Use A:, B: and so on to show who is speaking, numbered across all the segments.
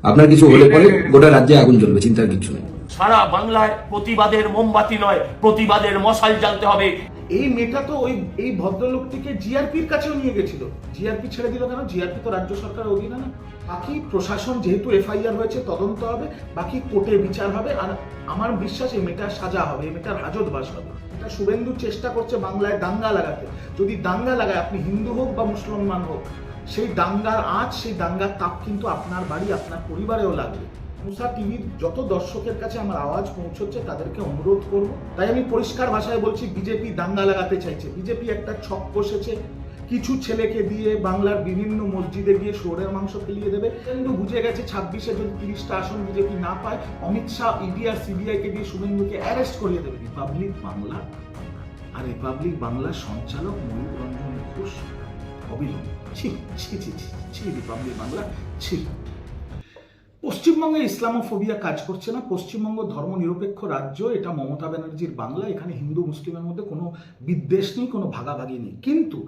A: আপনার কিছু হলে পরে গোটা রাজ্যে আগুন জ্বলবে, চিন্তার কিছু নেই।
B: সারা বাংলায় প্রতিবাদের মোমবাতি নয়, প্রতিবাদের মশাল জ্বালতে হবে।
C: এই মেয়েটা তো এই ভদ্রলোকটিকে জিআরপির কাছেও নিয়ে গেছিল। জিআরপি ছেড়ে দিল কেন? জিআরপি তো রাজ্য সরকারের অধীনে না। বাকি প্রশাসন, যেহেতু এফআইআর হয়েছে, তদন্ত হবে, বাকি কোর্টে বিচার হবে। আর আমার বিশ্বাস এই মেয়েটার সাজা হবে, এই মেয়েটার হাজত বাস হবে। এটা শুভেন্দু চেষ্টা করছে বাংলায় দাঙ্গা লাগাতে। যদি দাঙ্গা লাগায়, আপনি হিন্দু হোক বা মুসলমান হোক, সেই দাঙ্গার আঁচ, সেই দাঙ্গার তাপ কিন্তু আপনার বাড়ি, আপনার পরিবারেও লাগবে। মুসা টিভির যত দর্শকের কাছে আমার আওয়াজ পৌঁছচ্ছে, তাদেরকে অনুরোধ করব। তাই আমি পরিষ্কার ভাষায় বলছি, বিজেপি দাঙ্গা লাগাতে চাইছে। বিজেপি একটা ছক কষেছে, কিছু ছেলেকে দিয়ে বাংলার বিভিন্ন মসজিদে গিয়ে শুয়োরের মাংস ফেলিয়ে দেবে। কিন্তু বুঝে গেছে 26-এ যদি 30টা আসন বিজেপি না পায়, অমিত শাহ, ইডি আর সিবিআই কে দিয়ে শুভেন্দুকে অ্যারেস্ট করিয়ে দেবে। রিপাবলিক বাংলা আর রিপাবলিক বাংলার সঞ্চালক ময়ূর রঞ্জন ঘোষ অবিলম্বে ছি রিপাবলিক বাংলা ছি। পশ্চিমবঙ্গে ইসলামোফোবিয়া কাজ করছে না। পশ্চিমবঙ্গ ধর্মনিরপেক্ষ রাজ্য, এটা মমতা ব্যানার্জির বাংলা। এখানে হিন্দু মুসলিমের মধ্যে কোনো বিদ্বেষ নেই, কোনো ভাগাভাগি নেই। কিন্তু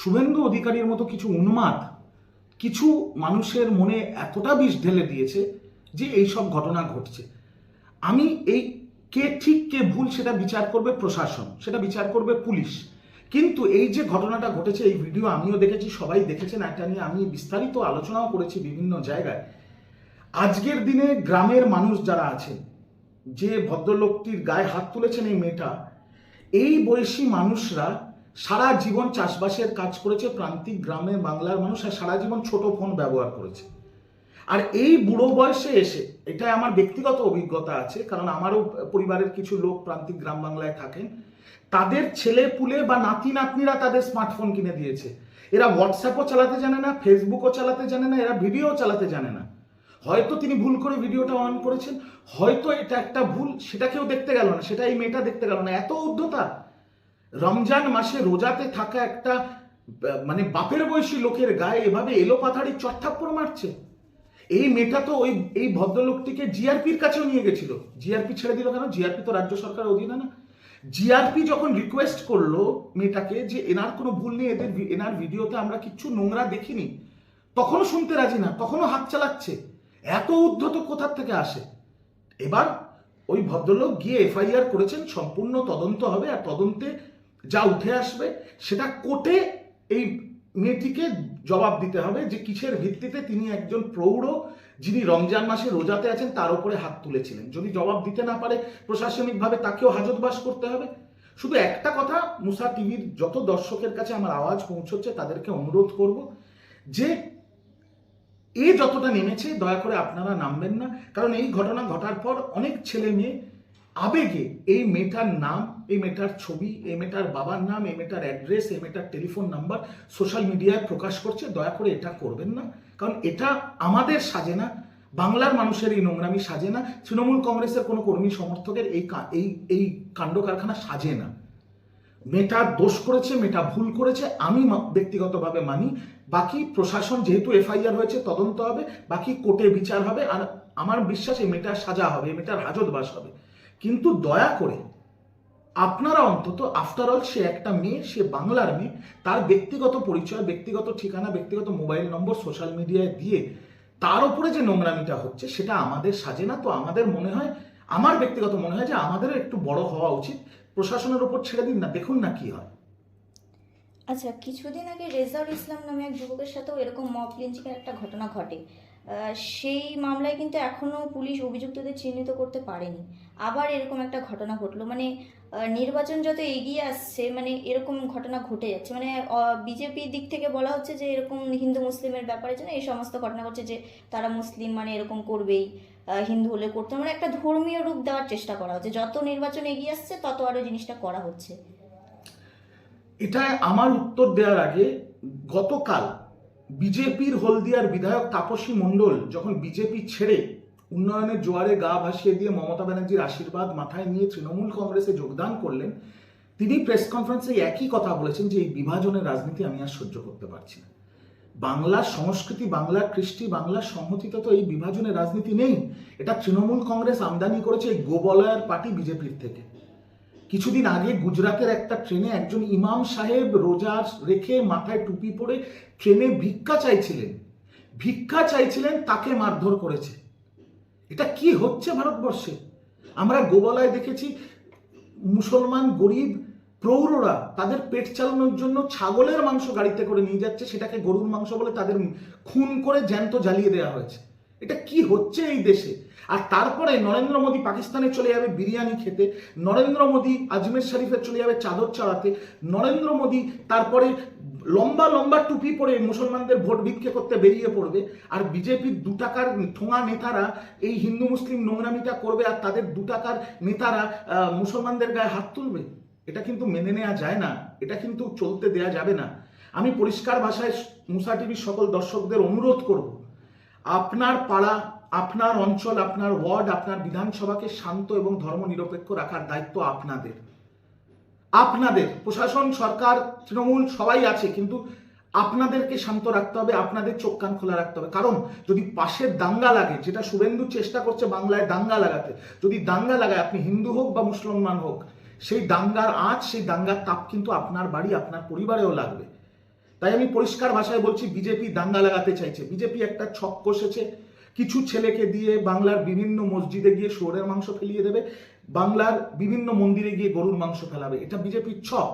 C: শুভেন্দু অধিকারীর মতো কিছু উন্মাদ কিছু মানুষের মনে এতটা বিষ ঢেলে দিয়েছে যে এই সব ঘটনা ঘটছে। আমি এই কে ঠিক কে ভুল সেটা বিচার করবে প্রশাসন, সেটা বিচার করবে পুলিশ। কিন্তু এই যে ঘটনাটা ঘটেছে, এই ভিডিও আমিও দেখেছি, সবাই দেখেছেন, এটা নিয়ে আমি বিস্তারিত আলোচনাও করেছি বিভিন্ন জায়গায়। আজকের দিনে গ্রামের মানুষ যারা আছেন, যে ভদ্রলোকটির গায়ে হাত তুলেছেন এই মেয়েটা, এই বয়সী মানুষরা সারা জীবন চাষবাসের কাজ করেছে, প্রান্তিক গ্রামের বাংলার মানুষ, আর সারা জীবন ছোট ফোন ব্যবহার করেছে। আর এই বুড়ো বয়সে এসে, এটা আমার ব্যক্তিগত অভিজ্ঞতা আছে, কারণ আমারও পরিবারের কিছু লোক প্রান্তিক গ্রাম বাংলায় থাকেন, তাদের ছেলে পুলে বা নাতি নাতনিরা তাদের স্মার্টফোন কিনে দিয়েছে। এরা হোয়াটসঅ্যাপও চালাতে জানে না, ফেসবুকও চালাতে জানে না, এরা ভিডিও চালাতে জানে না। হয়তো তিনি ভুল করে ভিডিওটা অন করেছেন, হয়তো এটা একটা ভুল, সেটা কেউ দেখতে গেল না, সেটা এই মেয়েটা দেখতে গেল না। এত উদ্ধতা! রমজান মাসে রোজাতে থাকা একটা মানে বাপের বয়সী লোকের গায়ে এভাবে এলোপাথাড়ি চট্টাপ্পড় মারছে। এই মেয়েটা তো এই ভদ্রলোকটিকে জিআরপির কাছেও নিয়ে গেছিল। জিআরপি ছেড়ে দিল কেন? জিআরপি তো রাজ্য সরকারের অধীনে না। জিআরপি যখন রিকোয়েস্ট করলো মেয়েটাকে যে এনার কোনো ভুল নেই, এনার ভিডিওতে আমরা কিচ্ছু নোংরা দেখিনি, তখনও শুনতে রাজি না, তখনও হাত চালাচ্ছে। এত উদ্ধত কোথার থেকে আসে? এবার ওই ভদ্রলোক গিয়ে এফআইআর করেছেন, সম্পূর্ণ তদন্ত হবে, আর তদন্তে যা উঠে আসবে সেটা কোর্টে এই মেয়েটিকে জবাব দিতে হবে যে কিসের ভিত্তিতে তিনি একজন প্রৌঢ়, যিনি রমজান মাসে রোজাতে আছেন, তার উপরে হাত তুলেছিলেন। যদি জবাব দিতে না পারে, প্রশাসনিকভাবে তাকেও হাজতবাস করতে হবে। শুধু একটা কথা, মুসা টিভির যত দর্শকের কাছে আমার আওয়াজ পৌঁছচ্ছে, তাদেরকে অনুরোধ করব যে যতটা নেমেছে, দয়া করে আপনারা নামবেন না। কারণ এই ঘটনা ঘটার পর অনেক ছেলে মেয়ে আবেগে এই মেয়েটার নাম, এই মেয়েটার ছবি, এই মেয়েটার বাবার নাম, এই মেয়েটার অ্যাড্রেস, এই মেয়েটার টেলিফোন নাম্বার সোশ্যাল মিডিয়ায় প্রকাশ করছে। দয়া করে এটা করবেন না, কারণ এটা আমাদের সাজে না, বাংলার মানুষের এই নোংরামি সাজে না, তৃণমূল কংগ্রেসের কোনো কর্মী সমর্থকের এই কাণ্ড কারখানা সাজে না। মেয়েটা দোষ করেছে, মেয়েটা ভুল করেছে, আমি ব্যক্তিগতভাবে মানি। বাকি প্রশাসন, যেহেতু এফআইআর হয়েছে, তদন্ত হবে, বাকি কোর্টে বিচার হবে। আর আমার বিশ্বাস এই মেয়েটার সাজা হবে, এই মেয়েটার হাজত বাস হবে। কিন্তু দয়া করে আপনারা অন্তত, আফটার অল সে একটা মেয়ে, সে বাংলার মেয়ে, তার ব্যক্তিগত পরিচয়, ব্যক্তিগত ঠিকানা, ব্যক্তিগত মোবাইল নম্বর সোশ্যাল মিডিয়ায় দিয়ে তার উপরে যে নোংরামিটা হচ্ছে, সেটা আমাদের সাজে না। তো আমাদের মনে হয়, আমার ব্যক্তিগত মনে হয় যে আমাদেরও একটু বড় হওয়া উচিত। প্রশাসনের উপর ছেড়ে দিন না, দেখুন না কি হয়।
D: আচ্ছা, কিছুদিন আগে রেজাউল ইসলাম নামে এক যুবকের সাথেও এরকম মব লিঞ্চিংয়ের একটা ঘটনা ঘটে। সেই মামলায় কিন্তু এখনও পুলিশ অভিযুক্তদের চিহ্নিত করতে পারেনি। আবার এরকম একটা ঘটনা ঘটলো। মানে নির্বাচন যত এগিয়ে আসছে, মানে এরকম ঘটনা ঘটে যাচ্ছে। মানে বিজেপির দিক থেকে বলা হচ্ছে যে এরকম হিন্দু মুসলিমের ব্যাপারে জন্য এই সমস্ত ঘটনা ঘটছে, যে তারা মুসলিম মানে এরকম করবেই, হিন্দু হলে করতে, মানে একটা ধর্মীয় রূপ দেওয়ার চেষ্টা করা হচ্ছে। যত নির্বাচন এগিয়ে আসছে তত আরও জিনিসটা করা হচ্ছে।
C: এটা আমার উত্তর দেওয়ার আগে, গতকাল বিজেপির হলদিয়ার বিধায়ক তাপসী মণ্ডল যখন বিজেপি ছেড়ে উন্নয়নের জোয়ারে গা ভাসিয়ে দিয়ে মমতা ব্যানার্জির আশীর্বাদ মাথায় নিয়ে তৃণমূল কংগ্রেসে যোগদান করলেন, তিনি প্রেস কনফারেন্সে একই কথা বলেছেন যে এই বিভাজনের রাজনীতি আমি আর সহ্য করতে পারছি না। বাংলার সংস্কৃতি, বাংলার কৃষ্টি, বাংলার সংহতিতে তো এই বিভাজনের রাজনীতি নেই। এটা তৃণমূল কংগ্রেস আমদানি করেছে এই গোবলয়ার পার্টি বিজেপির থেকে। কিছুদিন আগে গুজরাটের একটা ট্রেনে একজন ইমাম সাহেব রোজা রেখে, মাথায় টুপি পরে ট্রেনে ভিক্ষা চাইছিলেন, তাকে মারধর করেছে। এটা কি হচ্ছে ভারতবর্ষে? আমরা গোবলায় দেখেছি মুসলমান গরিব প্রৌঢ়রা তাদের পেট চালানোর জন্য ছাগলের মাংস গাড়িতে করে নিয়ে যাচ্ছে, সেটাকে গরুর মাংস বলে তাদের খুন করে জ্যান্ত জ্বালিয়ে দেওয়া হয়েছে। এটা কি হচ্ছে এই দেশে? আর তারপরে নরেন্দ্র মোদী পাকিস্তানে চলে যাবে বিরিয়ানি খেতে, নরেন্দ্র মোদী আজমের শরীফে চলে যাবে চাদর চড়াতে, নরেন্দ্র মোদী তারপরে লম্বা লম্বা টুপি পরে মুসলমানদের ভোট ভিক্ষে করতে বেরিয়ে পড়বে, আর বিজেপির 2 টাকার ঠোঙা নেতারা এই হিন্দু মুসলিম নোংরামিটা করবে, আর তাদের 2 টাকার নেতারা মুসলমানদের গায়ে হাত তুলবে। এটা কিন্তু মেনে নেওয়া যায় না, এটা কিন্তু চলতে দেয়া যাবে না। আমি পরিষ্কার ভাষায় মুসা টিভির সকল দর্শকদের অনুরোধ করব, আপনার পাড়া, আপনার অঞ্চল, আপনার ওয়ার্ড, আপনার বিধানসভাকে শান্ত এবং ধর্মনিরপেক্ষ রাখার দায়িত্ব আপনাদের। আপনাদের প্রশাসন, সরকার, তৃণমূল সবাই আছে, কিন্তু আপনাদেরকে শান্ত রাখতে হবে, আপনাদের চোখ কান খোলা রাখতে হবে। কারণ যদি পাশের দাঙ্গা লাগে, যেটা শুভেন্দু চেষ্টা করছে বাংলায় দাঙ্গা লাগাতে, যদি দাঙ্গা লাগায়, আপনি হিন্দু হোক বা মুসলমান হোক, সেই দাঙ্গার আঁচ, সেই দাঙ্গার তাপ কিন্তু আপনার বাড়ি, আপনার পরিবারেও লাগবে। তাই আমি পরিষ্কার ভাষায় বলছি, বিজেপি দাঙ্গা লাগাতে চাইছে। বিজেপি একটা ছক কষেছে, কিছু ছেলেকে দিয়ে বাংলার বিভিন্ন মসজিদে গিয়ে শুয়োরের মাংস ফেলিয়ে দেবে, বাংলার বিভিন্ন মন্দিরে গিয়ে গরুর মাংস ফেলাবে। এটা বিজেপির ছক।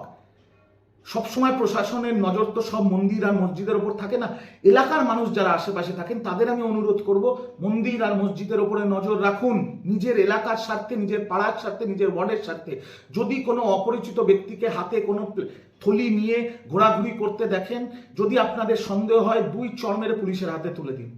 C: সবসময় প্রশাসনের নজর তো সব মন্দির আর মসজিদের ওপর থাকে না। এলাকার মানুষ যারা আশেপাশে থাকেন তাদের আমি অনুরোধ করব, মন্দির আর মসজিদের ওপরে নজর রাখুন, নিজের এলাকার স্বার্থে, নিজের পাড়ার স্বার্থে, নিজের ওয়ার্ডের স্বার্থে। যদি কোনো অপরিচিত ব্যক্তিকে হাতে কোনো থলি নিয়ে ঘোরাঘুরি করতে দেখেন, যদি আপনাদের সন্দেহ হয়, 2 চড় মেরে পুলিশের হাতে তুলে দিন,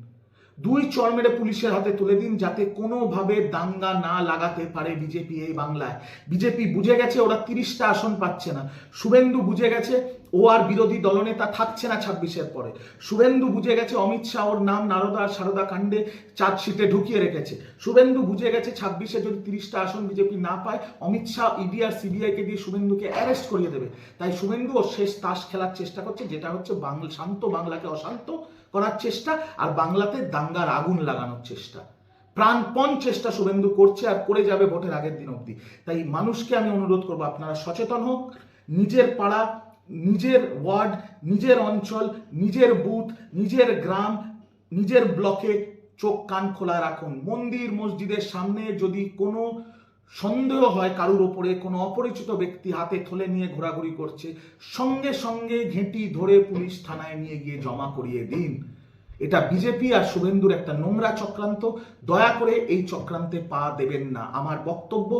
C: 2 চড় মেরে পুলিশের হাতে তুলে দিন, যাতে কোনোভাবে দাঙ্গা না লাগাতে পারে বিজেপি এই বাংলায়। বিজেপি বুঝে গেছে ওরা 30টা আসন পাচ্ছে না। শুভেন্দু বুঝে গেছে ও আর বিরোধী দলনেতা থাকছে না 26-এর পরে। শুভেন্দু বুঝে গেছে অমিত শাহ ওর নাম নারদা আর সারদা কাণ্ডে চার্জশিটে ঢুকিয়ে রেখেছে। শুভেন্দু বুঝে গেছে 26-এ যদি 30টা আসন বিজেপি না পায়, অমিত শাহ ইডি আর সিবিআইকে দিয়ে শুভেন্দুকে অ্যারেস্ট করিয়ে দেবে। তাই শুভেন্দু ওর শেষ তাস খেলার চেষ্টা করছে, যেটা হচ্ছে শান্ত বাংলাকে অশান্ত করার চেষ্টা, আর বাংলাতে দাঙ্গার আগুন লাগানোর চেষ্টা। প্রাণপণ চেষ্টা শুভেন্দু করছে আর করে যাবে ভোটের আগের দিন অবধি। তাই মানুষকে আমি অনুরোধ করবো, আপনারা সচেতন হোক, নিজের পাড়া, নিজের ওয়ার্ড, নিজের অঞ্চল, নিজের বুথ, নিজের গ্রাম, নিজের ব্লকে চোখ কান খোলা রাখুন। মন্দির মসজিদের সামনে যদি কোনো সন্দেহ হয় কারুর ওপরে, কোনো অপরিচিত ব্যক্তি হাতে থলে নিয়ে ঘোরাঘুরি করছে, সঙ্গে সঙ্গে ঘেঁটি ধরে পুলিশ থানায় নিয়ে গিয়ে জমা করিয়ে দিন। এটা বিজেপি আর শুভেন্দুর একটা নোংরা চক্রান্ত। দয়া করে এই চক্রান্তে পা দেবেন না। আমার বক্তব্য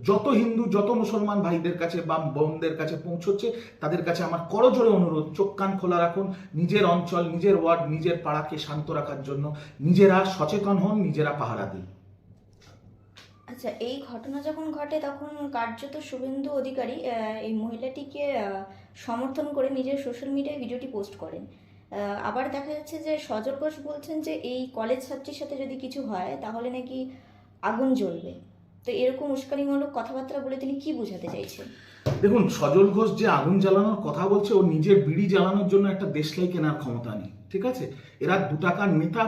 C: যত হিন্দু, যত মুসলমান ভাইদের কাছে বা বোনদের কাছে পৌঁছচ্ছে, তাদের কাছে আমার করজোড়ে অনুরোধ, চোখ কান খোলা রাখুন, নিজের অঞ্চল, নিজের ওয়ার্ড, নিজের পাড়াকে শান্ত রাখার জন্য নিজেরা সচেতন হন, নিজেরা পাহারা দিন।
D: আচ্ছা, এই ঘটনা যখন ঘটে তখন কার্যত শুভেন্দু অধিকারী এই মহিলাটিকে সমর্থন করে নিজের সোশ্যাল মিডিয়ায় ভিডিওটি পোস্ট করেন। আবার দেখা যাচ্ছে যে সজল ঘোষ বলছেন যে এই কলেজ ছাত্রীর সাথে যদি কিছু হয় তাহলে নাকি আগুন জ্বলবে। তো এরকম উস্কানিমূলক কথাবার্তা বলে তিনি কি বোঝাতে চাইছেন?
C: দেখুন, সজল ঘোষ যে আগুন জ্বালানোর কথা বলছে, ও নিজের বিড়ি জ্বালানোর জন্য একটা দেশলাই কেনার ক্ষমতা নেই, ঠিক আছে? এরা 2 টাকার নেতা।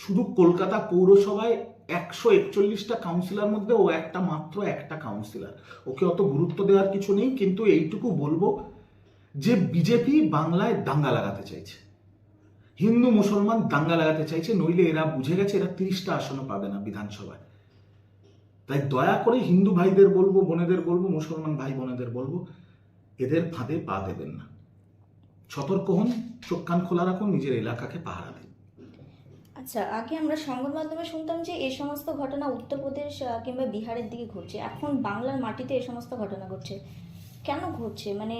C: শুধু কলকাতা পৌরসভায় 141টা কাউন্সিলর মধ্যে ও মাত্র একটা কাউন্সিলর। ওকে অত গুরুত্ব দেওয়ার কিছু নেই। কিন্তু এইটুকু বলবো যে বিজেপি বাংলায় দাঙ্গা লাগাতে চাইছে, হিন্দু মুসলমান দাঙ্গা লাগাতে চাইছে, নইলে এরা বুঝে গেছে এরা 30টা আসনও পাবে না বিধানসভায়। তাই দয়া করে হিন্দু ভাইদের বলবো, বোনেদের বলবো, মুসলমান ভাই বোনেদের বলবো, এদের ফাঁদে পা দেবেন না। সতর্ক হন, চোখ কান খোলা রাখুন, নিজের এলাকাকে পাহারা দিন।
D: আচ্ছা, আগে আমরা সংবাদ মাধ্যমে শুনতাম যে এই সমস্ত ঘটনা উত্তরপ্রদেশ কিংবা বিহারের দিকে ঘটছে, এখন বাংলার মাটিতে এই সমস্ত ঘটনা ঘটছে। কেন ঘটছে? মানে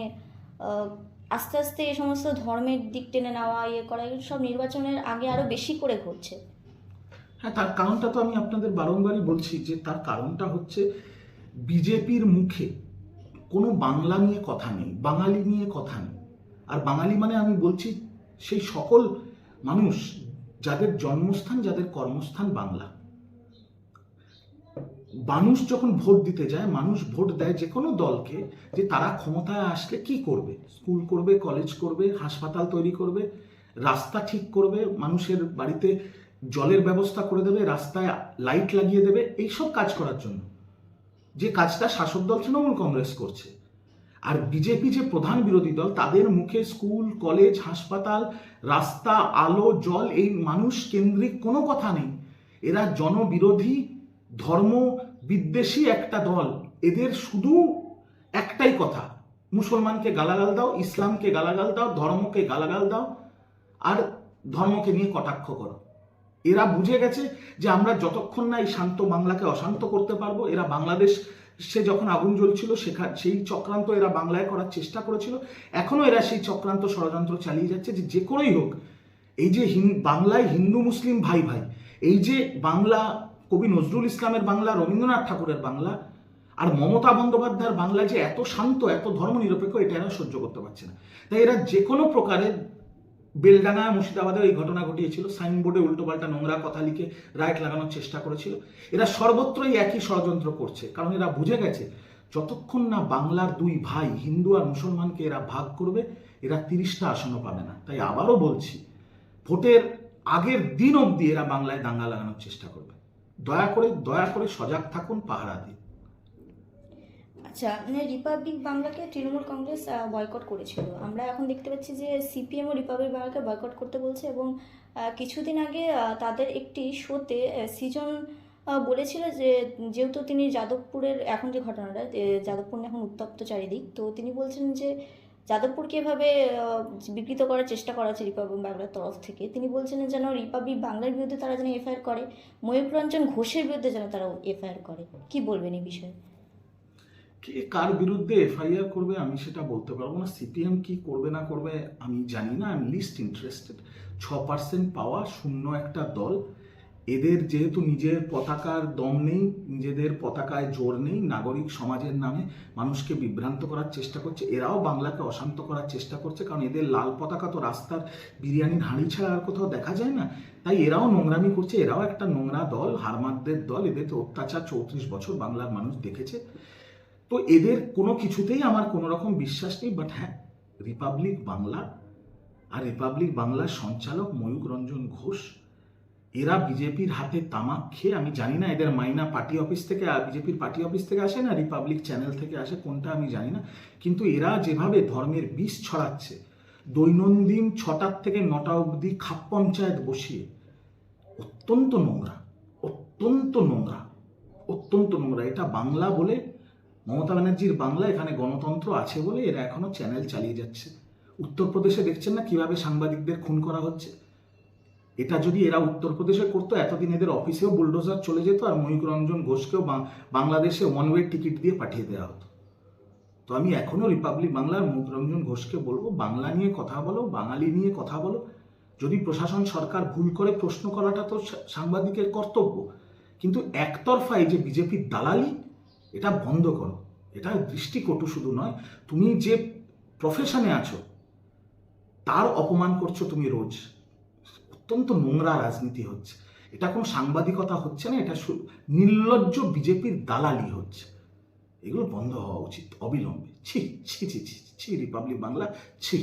D: আস্তে আস্তে এই সমস্ত ধর্মের দিক টেনে নেওয়া, ইয়ে করা, এগুলো সব নির্বাচনের আগে আরো বেশি করে ঘটছে।
C: হ্যাঁ, তার কারণটা তো আমি আপনাদের বারংবারই বলছি যে তার কারণটা হচ্ছে বিজেপির মুখে কোনো বাংলা নিয়ে কথা নেই, বাঙালি নিয়ে কথা নেই। আর বাঙালি মানে আমি বলছি সেই সকল মানুষ যাদের জন্মস্থান, যাদের কর্মস্থান বাংলা। মানুষ যখন ভোট দিতে যায়, মানুষ ভোট দেয় যে কোনো দলকে, যে তারা ক্ষমতায় আসলে কি করবে, স্কুল করবে, কলেজ করবে, হাসপাতাল তৈরি করবে, রাস্তা ঠিক করবে, মানুষের বাড়িতে জলের ব্যবস্থা করে দেবে, রাস্তায় লাইট লাগিয়ে দেবে, এইসব কাজ করার জন্য। যে কাজটা শাসক দল তৃণমূল কংগ্রেস করছে। আর বিজেপি যে প্রধান বিরোধী দল, তাদের মুখে স্কুল, কলেজ, হাসপাতাল, রাস্তা, আলো, জল, এই মানুষ কেন্দ্রিক কোনো কথা নেই। এরা জনবিরোধী, ধর্ম বিদ্বেষী একটা দল। এদের শুধু একটাই কথা, মুসলমানকে গালাগাল দাও, ইসলামকে গালাগাল দাও, ধর্মকে গালাগাল দাও, আর ধর্মকে নিয়ে কটাক্ষ করো। এরা বুঝে গেছে যে আমরা যতক্ষণ না এই শান্ত বাংলাকে অশান্ত করতে পারবো, এরা বাংলাদেশ সে যখন আগুন জ্বলছিল সেই চক্রান্ত এরা বাংলায় করার চেষ্টা করেছিল, এখনো এরা সেই চক্রান্ত ষড়যন্ত্র চালিয়ে যাচ্ছে যে কোনোই হোক এই যে বাংলায় হিন্দু মুসলিম ভাই ভাই, এই যে বাংলা কবি নজরুল ইসলামের বাংলা, রবীন্দ্রনাথ ঠাকুরের বাংলা আর মমতা বন্দ্যোপাধ্যায়ের বাংলা যে এত শান্ত, এত ধর্মনিরপেক্ষ, এটা এরা সহ্য করতে পারছে না। তাই এরা যে কোনো প্রকারে বেলডাঙ্গা মুর্শিদাবাদে এই ঘটনা ঘটিয়েছিল, সাইনবোর্ডে উল্টোপাল্টা নোংরা কথা লিখে রাইট লাগানোর চেষ্টা করেছিল। এরা সর্বত্রই একই ষড়যন্ত্র করছে, কারণ এরা বুঝে গেছে যতক্ষণ না বাংলার দুই ভাই হিন্দু আর মুসলমানকে এরা ভাগ করবে, এরা 30টা আসনও পাবে না। তাই আবারও বলছি, ভোটের আগের দিন অবধি এরা বাংলায় দাঙ্গা লাগানোর চেষ্টা করবে। দয়া করে সজাগ থাকুন, পাহারা দিন।
D: আচ্ছা, মানে রিপাবলিক বাংলাকে তৃণমূল কংগ্রেস বয়কট করেছিল। আমরা এখন দেখতে পাচ্ছি যে সিপিএমও রিপাবলিক বাংলাকে বয়কট করতে বলছে, এবং কিছুদিন আগে তাদের একটি শোতে সৃজন বলেছিল যে যেহেতু তিনি যাদবপুরের, এখন যে ঘটনাটা, যাদবপুর নিয়ে এখন উত্তপ্ত চারিদিক, তো তিনি বলছেন যে যাদবপুরকে এভাবে বিকৃত করার চেষ্টা করা হচ্ছে রিপাবলিক বাংলার তরফ থেকে। তিনি বলছেন যেন রিপাবলিক বাংলার বিরুদ্ধে তারা যেন এফআইআর করে, ময়ূররঞ্জন ঘোষের বিরুদ্ধে যেন তারা এফআইআর করে। কি বলবেন এই বিষয়ে?
C: কে কার বিরুদ্ধে এফআইআর করবে আমি সেটা বলতে পারবো না। সিপিএম কি করবে না করবে আমি জানি না। I am list interested. 6% পাওয়া শূন্য একটা দল, এদের যেহেতু নিজের পতাকার দম নেই, নিজেদের পতাকায় জোর নেই, নাগরিক সমাজের নামে মানুষকে বিভ্রান্ত করার চেষ্টা করছে। এরাও বাংলাকে অশান্ত করার চেষ্টা করছে, কারণ এদের লাল পতাকা তো রাস্তার বিরিয়ানির হাঁড়ি ছাড়া আর কোথাও দেখা যায় না। তাই এরাও নোংরামি করছে। এরাও একটা নোংরা দল, হারমাদদের দল। এদের তো অত্যাচার 34 বছর বাংলার মানুষ দেখেছে। তো এদের কোনো কিছুতেই আমার কোনো রকম বিশ্বাস নেই। বাট হ্যাঁ, রিপাবলিক বাংলা আর রিপাবলিক বাংলার সঞ্চালক ময়ূররঞ্জন ঘোষ, এরা বিজেপির হাতে তামাক খেয়ে, আমি জানি না এদের মাইনা পার্টি অফিস থেকে, বিজেপির পার্টি অফিস থেকে আসে না রিপাবলিক চ্যানেল থেকে আসে, কোনটা আমি জানি না, কিন্তু এরা যেভাবে ধর্মের বিষ ছড়াচ্ছে, দৈনন্দিন 6টা থেকে 9টা অবধি খাপ পঞ্চায়েত বসিয়ে, অত্যন্ত নোংরা, অত্যন্ত নোংরা, অত্যন্ত নোংরা। এটা বাংলা বলে, মমতা ব্যানার্জির বাংলা, এখানে গণতন্ত্র আছে বলে এরা এখনো চ্যানেল চালিয়ে যাচ্ছে। উত্তরপ্রদেশে দেখছেন না কিভাবে সাংবাদিকদের খুন করা হচ্ছে। এটা যদি এরা উত্তরপ্রদেশে করতো, এতদিন এদের অফিসেও বুলডোজার চলে যেত, আর ময়ূররঞ্জন ঘোষকেও বাংলাদেশে ওয়ান ওয়ে টিকিট দিয়ে পাঠিয়ে দেওয়া হতো। তো আমি এখনো রিপাবলিক বাংলার ময়ূররঞ্জন ঘোষকে বলবো, বাংলা নিয়ে কথা বলো, বাঙালি নিয়ে কথা বলো। যদি প্রশাসন সরকার ভুল করে প্রশ্ন করাটা তো সাংবাদিকের কর্তব্য, কিন্তু একতরফা এই যে বিজেপির দালালি, এটা বন্ধ করো। এটা দৃষ্টিকটু শুধু নয়, তুমি যে প্রফেশনে আছো তার অপমান করছো তুমি রোজ। অত্যন্ত নোংরা রাজনীতি হচ্ছে। এটা কোনো সাংবাদিকতা হচ্ছে না, এটা নির্লজ্জ বিজেপির দালালি হচ্ছে। এগুলো বন্ধ হওয়া উচিত অবিলম্বে। ছি ছি ছি ছি ছি, রিপাবলিক বাংলা ছি।